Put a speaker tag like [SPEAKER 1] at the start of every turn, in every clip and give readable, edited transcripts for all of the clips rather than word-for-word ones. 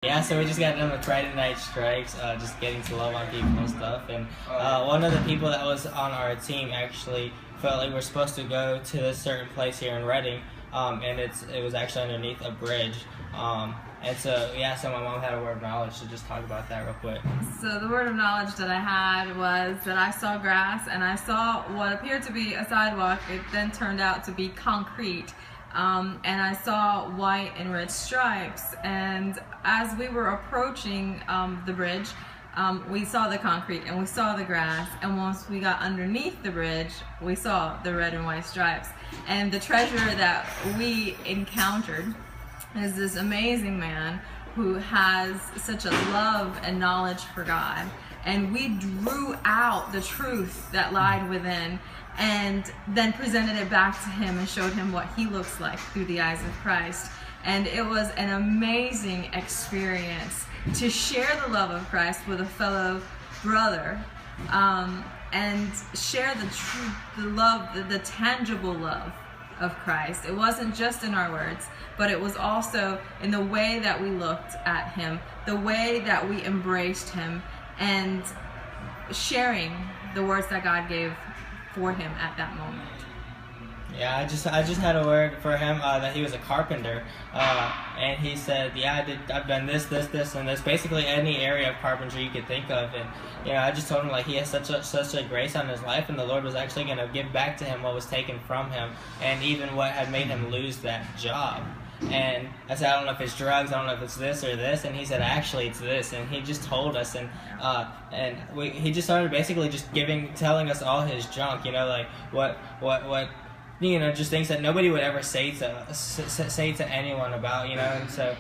[SPEAKER 1] Yeah, so we just got done with Friday Night Strikes, just getting to love on people and stuff. And one of the people that was on our team actually felt like we're supposed to go to a certain place here in Reading, and it was actually underneath a bridge. And so my mom had a word of knowledge, so just talk about that real quick.
[SPEAKER 2] So the word of knowledge that I had was that I saw grass and I saw what appeared to be a sidewalk. It then turned out to be concrete. And I saw white and red stripes, and as we were approaching the bridge, we saw the concrete and we saw the grass, and once we got underneath the bridge, we saw the red and white stripes. And the treasure that we encountered is this amazing man who has such a love and knowledge for God, and we drew out the truth that lied within and then presented it back to him and showed him what he looks like through the eyes of Christ. And it was an amazing experience to share the love of Christ with a fellow brother, and share the love, the tangible love of Christ. It wasn't just in our words, but it was also in the way that we looked at him, the way that we embraced him, and sharing the words that God gave for him at that moment.
[SPEAKER 1] Yeah, I just had a word for him that he was a carpenter, and he said, I've done this, and this, basically any area of carpentry you could think of. And I just told him like he has such a grace on his life, and the Lord was actually going to give back to him what was taken from him, and even what had made him lose that job. And I said, I don't know if it's drugs, I don't know if it's this or this, and he said, actually it's this. And he just told us, and he just started basically just telling us all his junk, like what just things that nobody would ever say to anyone about, and so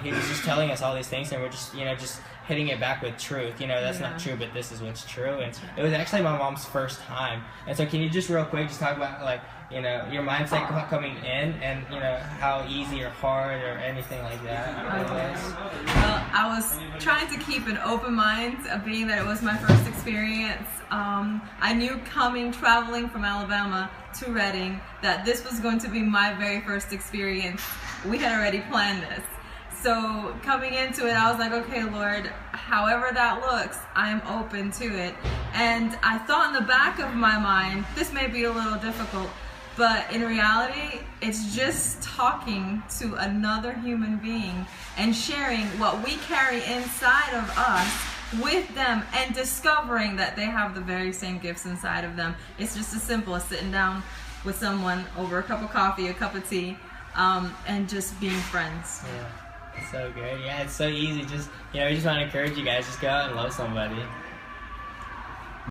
[SPEAKER 1] he was just telling us all these things, and we're just just hitting it back with truth. That's not true, but this is what's true. And it was actually my mom's first time. And so can you just real quick just talk about like your mindset coming in, and how easy or hard or anything like that was?
[SPEAKER 2] Well, I was trying to keep an open mind, being that it was my first experience. I knew traveling from Alabama to Reading, that this was going to be my very first experience. We had already planned this. So coming into it, I was like, okay, Lord, however that looks, I'm open to it. And I thought in the back of my mind, this may be a little difficult, but in reality, it's just talking to another human being and sharing what we carry inside of us with them, and discovering that they have the very same gifts inside of them. It's just as simple as sitting down with someone over a cup of coffee, a cup of tea, and just being friends.
[SPEAKER 1] Yeah. So good. Yeah, it's so easy. Just we just want to encourage you guys, just go out and love somebody.